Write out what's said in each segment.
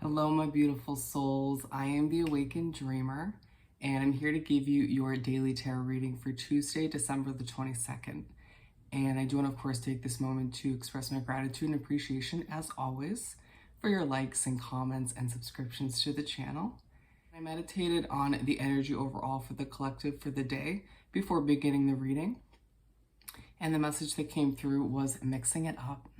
Hello, my beautiful souls. I am the Awakened Dreamer, and I'm here to give you your daily tarot reading for Tuesday, December the 22nd. And I do want to, of course, take this moment to express my gratitude and appreciation, as always, for your likes and comments and subscriptions to the channel. I meditated on the energy overall for the collective for the day before beginning the reading. And the message that came through was mixing it up,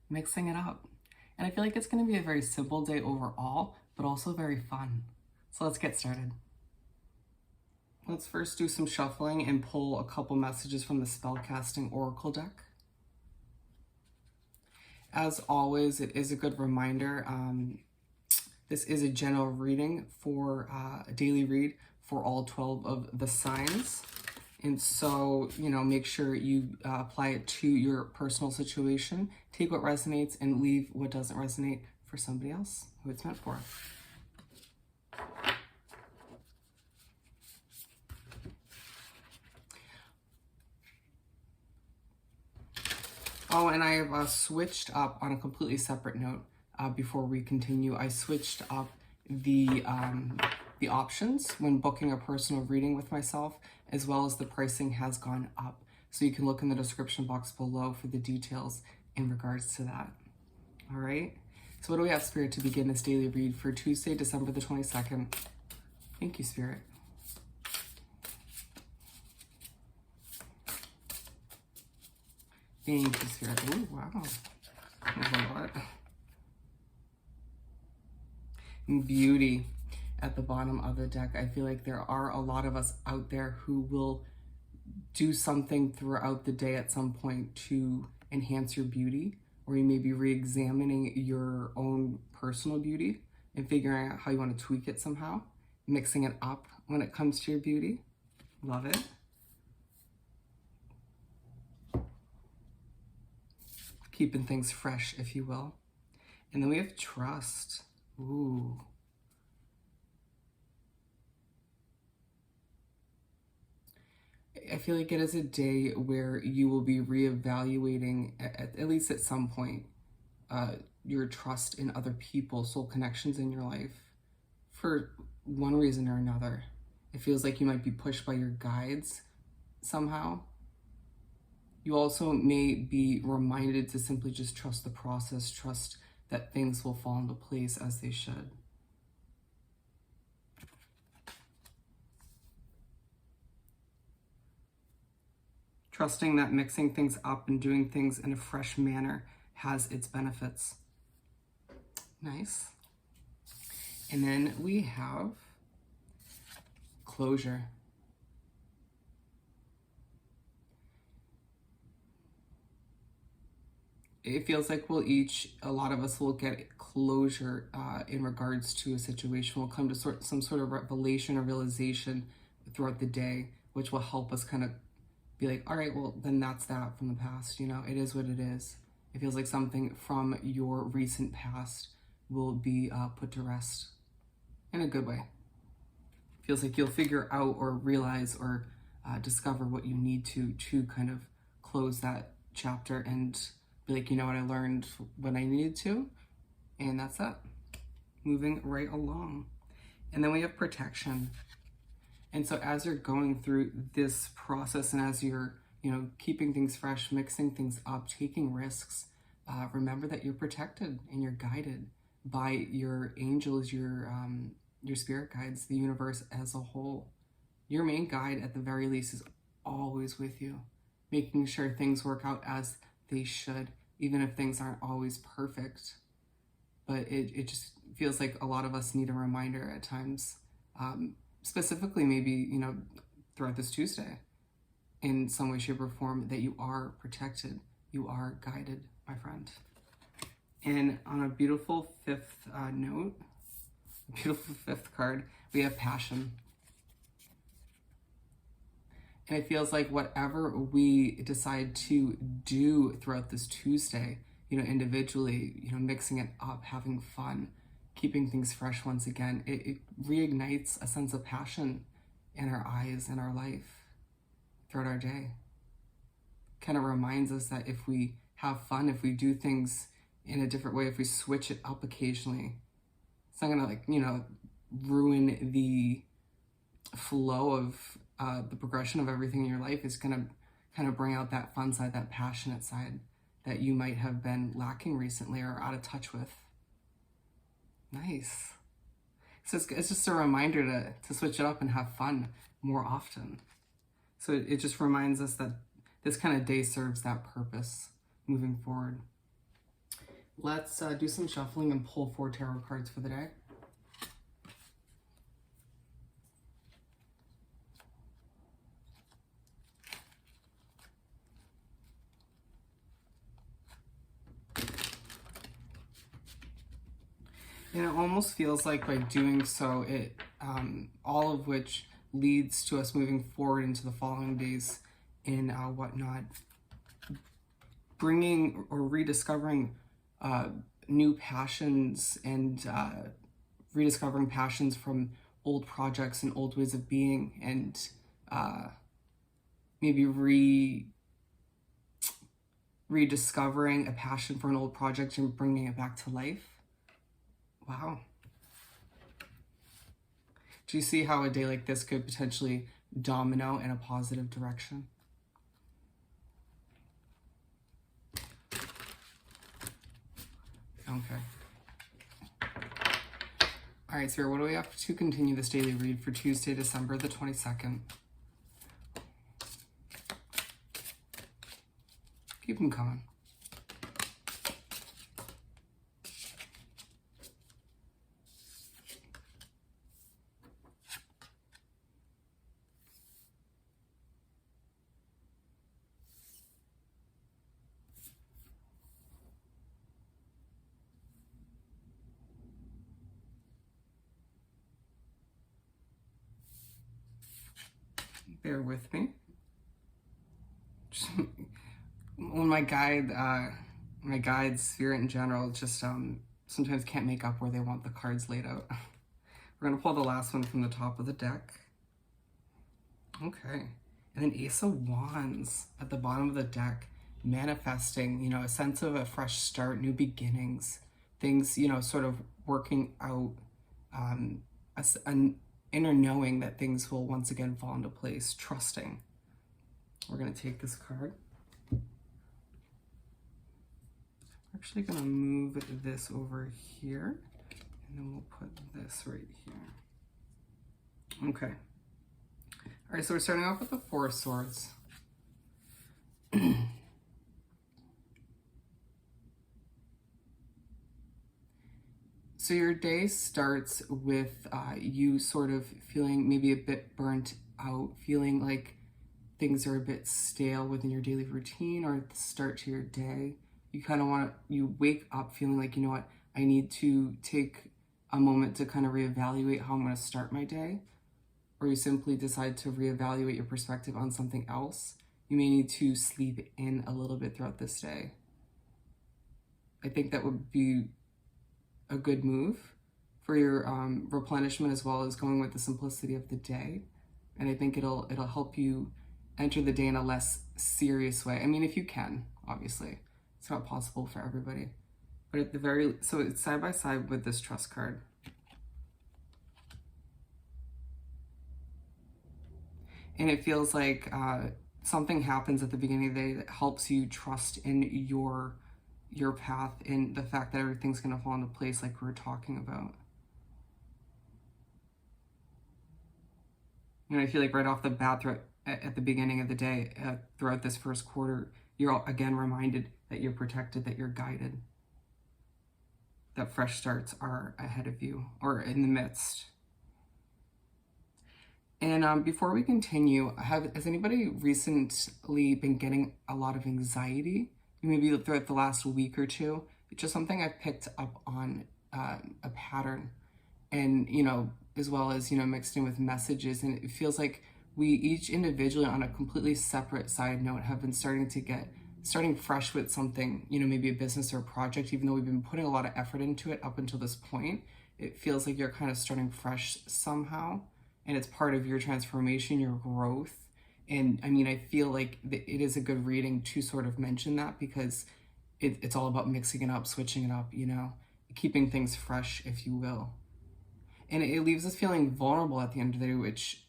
mixing it up. And I feel like it's going to be a very simple day overall, but also very fun. So let's get started. Let's first do some shuffling and pull a couple messages from the Spellcasting Oracle deck. As always, it is a good reminder. This is a general reading for a daily read for all 12 of the signs. And so, make sure you apply it to your personal situation. Take what resonates and leave what doesn't resonate for somebody else who it's meant for. Oh, and I have switched up on a completely separate note before we continue. I switched up the options when booking a personal reading with myself, as well as the pricing has gone up. So you can look in the description box below for the details in regards to that. All right. So what do we have, Spirit, to begin this daily read for Tuesday, December the 22nd? Thank you, Spirit. Thank you, Spirit. Oh, wow. There's a lot. Beauty at the bottom of the deck. I feel like there are a lot of us out there who will do something throughout the day at some point to enhance your beauty, or you may be re-examining your own personal beauty and figuring out how you want to tweak it somehow, mixing it up when it comes to your beauty. Love it. Keeping things fresh, if you will. And then we have trust. Ooh. I feel like it is a day where you will be reevaluating, at least at some point, your trust in other people, soul connections in your life, for one reason or another. It feels like you might be pushed by your guides somehow. You also may be reminded to simply just trust the process, trust that things will fall into place as they should. Trusting that mixing things up and doing things in a fresh manner has its benefits. Nice. And then we have closure. It feels like a lot of us will get closure in regards to a situation. We'll come to some sort of revelation or realization throughout the day, which will help us kind of be like, all right, well, then that's that from the past. It is what it is. It feels like something from your recent past will be put to rest in a good way. It feels like you'll figure out or realize or discover what you need to kind of close that chapter and be like, you know what, I learned when I needed to, and that's that. Moving right along. And then we have protection. And so as you're going through this process and as you're, keeping things fresh, mixing things up, taking risks, remember that you're protected and you're guided by your angels, your spirit guides, the universe as a whole. Your main guide, at the very least, is always with you, making sure things work out as they should, even if things aren't always perfect. But it just feels like a lot of us need a reminder at times, specifically maybe, throughout this Tuesday, in some way, shape, or form, that you are protected, you are guided, my friend. And on a beautiful fifth note, beautiful fifth card, we have passion. And it feels like whatever we decide to do throughout this Tuesday, individually, mixing it up, having fun, keeping things fresh once again, it reignites a sense of passion in our eyes and our life throughout our day. Kind of reminds us that if we have fun, if we do things in a different way, if we switch it up occasionally, It's not gonna, like, ruin the flow of the progression of everything in your life. It's gonna kind of bring out that fun side, that passionate side that you might have been lacking recently or out of touch with. Nice. So it's just a reminder to switch it up and have fun more often. So it just reminds us that this kind of day serves that purpose moving forward. Let's do some shuffling and pull 4 tarot cards for the day. And it almost feels like by doing so, it all of which leads to us moving forward into the following days in whatnot, bringing or rediscovering new passions and rediscovering passions from old projects and old ways of being, and maybe rediscovering a passion for an old project and bringing it back to life. Wow. Do you see how a day like this could potentially domino in a positive direction? Okay. All right, Spirit, what do we have to continue this daily read for Tuesday, December the 22nd? Keep them coming. Bear with me. When my guides, Spirit in general, just sometimes can't make up where they want the cards laid out. We're gonna pull the last one from the top of the deck. Okay, and then Ace of Wands at the bottom of the deck, manifesting, a sense of a fresh start, new beginnings, things, sort of working out, an inner knowing that things will once again fall into place, trusting. We're gonna take this card. We're actually gonna move this over here, and then we'll put this right here. Okay. All right, so we're starting off with the 4 of Swords. So your day starts with you sort of feeling maybe a bit burnt out, feeling like things are a bit stale within your daily routine or at the start to your day. You kind of you wake up feeling like, you know what, I need to take a moment to kind of reevaluate how I'm going to start my day. Or you simply decide to reevaluate your perspective on something else. You may need to sleep in a little bit throughout this day. I think that would be a good move for your replenishment, as well as going with the simplicity of the day. And I think it'll help you enter the day in a less serious way. I mean, if you can, obviously. It's not possible for everybody. But at the so it's side by side with this trust card. And it feels like something happens at the beginning of the day that helps you trust in your path and the fact that everything's going to fall into place, like we were talking about. I feel like right off the bat, at the beginning of the day, throughout this first quarter, you're again reminded that you're protected, that you're guided, that fresh starts are ahead of you or in the midst. And before we continue, has anybody recently been getting a lot of anxiety? Maybe throughout the last week or two? It's just something I've picked up on, a pattern, and as well as mixed in with messages. And it feels like we each individually, on a completely separate side note, have been starting fresh with something, maybe a business or a project. Even though we've been putting a lot of effort into it up until this point, it feels like you're kind of starting fresh somehow. And it's part of your transformation, your growth. And I mean, I feel like it is a good reading to sort of mention that, because it's all about mixing it up, switching it up, keeping things fresh, if you will. And it leaves us feeling vulnerable at the end of the day, which,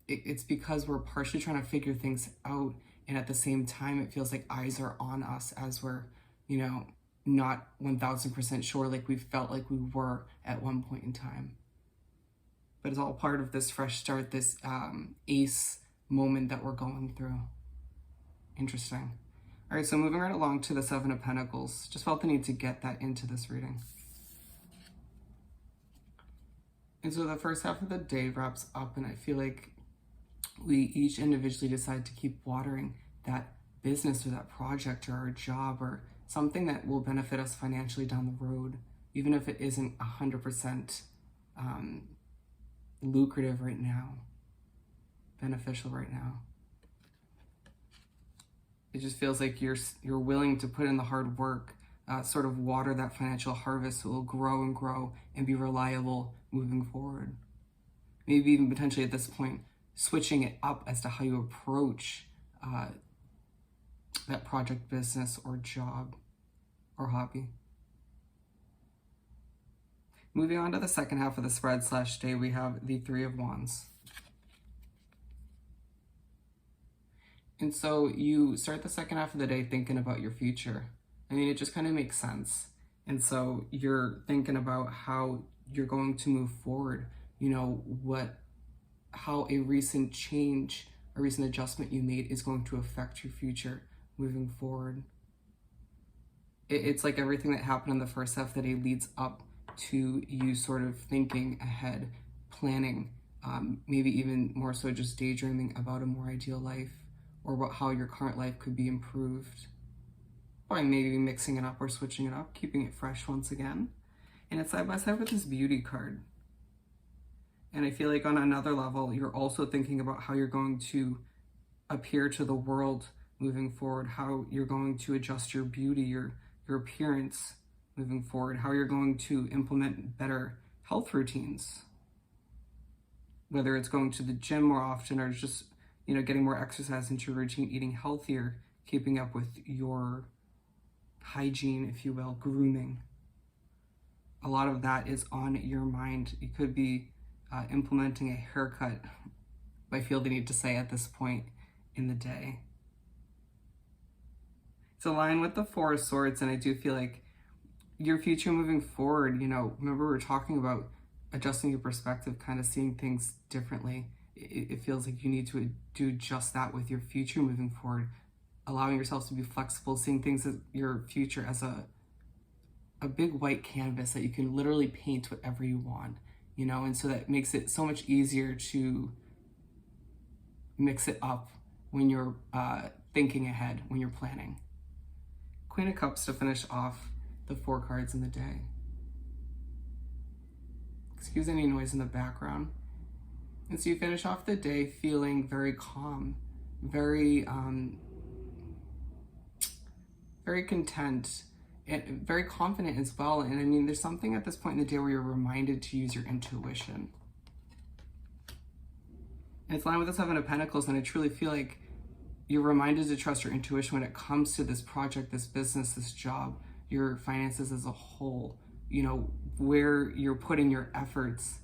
it's because we're partially trying to figure things out. And at the same time, it feels like eyes are on us as we're, you know, not 1000% sure like we felt like we were at one point in time. But it's all part of this fresh start, this ace moment that we're going through. Interesting. All right, so moving right along to the Seven of Pentacles. Just felt the need to get that into this reading. And so the first half of the day wraps up, and I feel like we each individually decide to keep watering that business or that project or our job or something that will benefit us financially down the road, even if it isn't 100% lucrative right now, beneficial right now. It just feels like you're willing to put in the hard work, sort of water that financial harvest so it will grow and grow and be reliable moving forward. Maybe even potentially at this point, switching it up as to how you approach that project, business, or job, or hobby. Moving on to the second half of the spread / day, we have the Three of Wands. And so you start the second half of the day thinking about your future. I mean, it just kind of makes sense. And so you're thinking about how you're going to move forward, how a recent change, a recent adjustment you made is going to affect your future moving forward. It's like everything that happened in the first half of the day leads up to you sort of thinking ahead, planning, maybe even more so just daydreaming about a more ideal life or how your current life could be improved by maybe mixing it up or switching it up, keeping it fresh once again. And it's side by side with this Beauty card. And I feel like on another level, you're also thinking about how you're going to appear to the world moving forward, how you're going to adjust your beauty, your appearance moving forward, how you're going to implement better health routines, whether it's going to the gym more often or just, getting more exercise into your routine, eating healthier, keeping up with your hygiene, if you will, grooming. A lot of that is on your mind. You could be implementing a haircut, I feel the need to say at this point in the day. It's aligned with the Four of Swords, and I do feel like your future moving forward, remember we were talking about adjusting your perspective, kind of seeing things differently. It feels like you need to do just that with your future moving forward, allowing yourself to be flexible, seeing things as your future as a big white canvas that you can literally paint whatever you want, and so that makes it so much easier to mix it up when you're thinking ahead, when you're planning. Queen of Cups to finish off the 4 cards in the day. Excuse any noise in the background. And so you finish off the day feeling very calm, very content, and very confident as well. And I mean, there's something at this point in the day where you're reminded to use your intuition. And it's aligned with the Seven of Pentacles, and I truly feel like you're reminded to trust your intuition when it comes to this project, this business, this job, your finances as a whole, where you're putting your efforts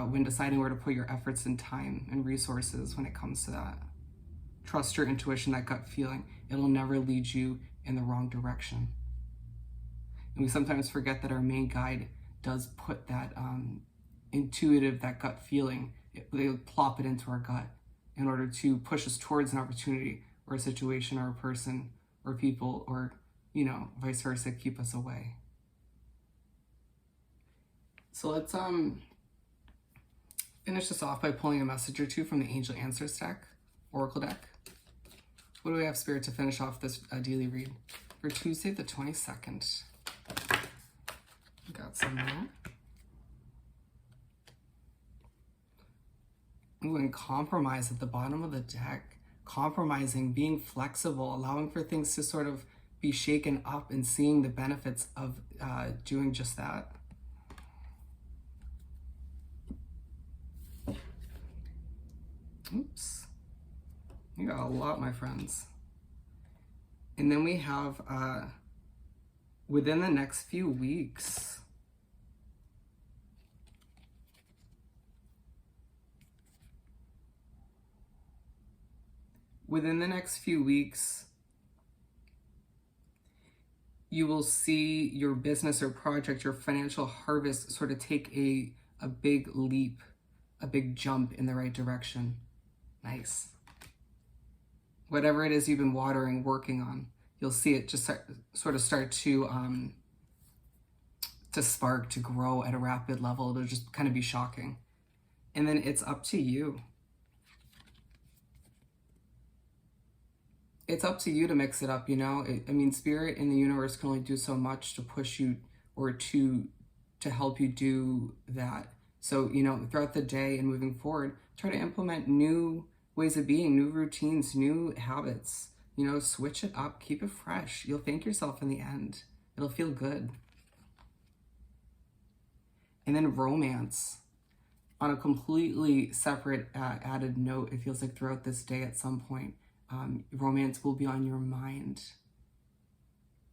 when deciding where to put your efforts and time and resources when it comes to that. Trust your intuition, that gut feeling. It will never lead you in the wrong direction. And we sometimes forget that our main guide does put that intuitive, that gut feeling, they plop it into our gut in order to push us towards an opportunity or a situation or a person or people or, vice versa, keep us away. So let's finish this off by pulling a message or two from the Angel Answers deck, Oracle deck. What do we have, Spirit, to finish off this daily read for Tuesday the 22nd? Got some there. Ooh, and compromise at the bottom of the deck. Compromising, being flexible, allowing for things to sort of be shaken up and seeing the benefits of doing just that. Oops. You got a lot, my friends. And then we have, within the next few weeks, within the next few weeks, you will see your business or project, your financial harvest sort of take a big leap, a big jump in the right direction. Nice. Whatever it is you've been watering, working on, you'll see it just sort of start to spark, to grow at a rapid level. It'll just kind of be shocking. And then it's up to you. It's up to you to mix it up, you know? I mean, spirit in the universe can only do so much to push you or to help you do that. So, you know, throughout the day and moving forward, try to implement new ways of being, new routines, new habits. You know, switch it up, keep it fresh. You'll thank yourself in the end. It'll feel good. And then romance. On a completely separate added note, it feels like throughout this day at some point, romance will be on your mind.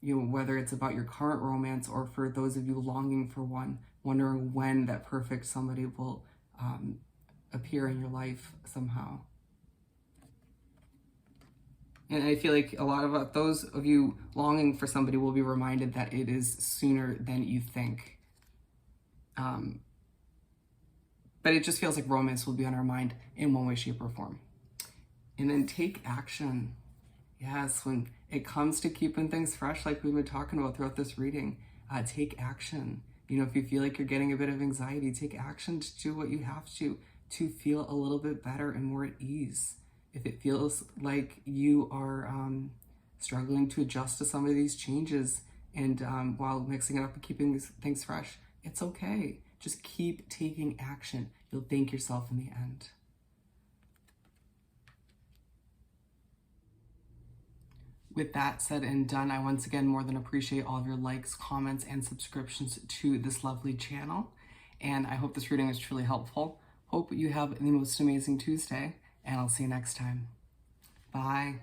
You know, whether it's about your current romance or for those of you longing for one, wondering when that perfect somebody will appear in your life somehow. And I feel like a lot of those of you longing for somebody will be reminded that it is sooner than you think. But it just feels like romance will be on our mind in one way, shape, or form. And then take action. Yes, when it comes to keeping things fresh, like we've been talking about throughout this reading, take action. You know, if you feel like you're getting a bit of anxiety, take action to do what you have to feel a little bit better and more at ease. If it feels like you are struggling to adjust to some of these changes and while mixing it up and keeping these things fresh, it's okay. Just keep taking action. You'll thank yourself in the end. With that said and done, I once again more than appreciate all of your likes, comments, and subscriptions to this lovely channel. And I hope this reading was truly helpful. Hope you have the most amazing Tuesday, and I'll see you next time. Bye.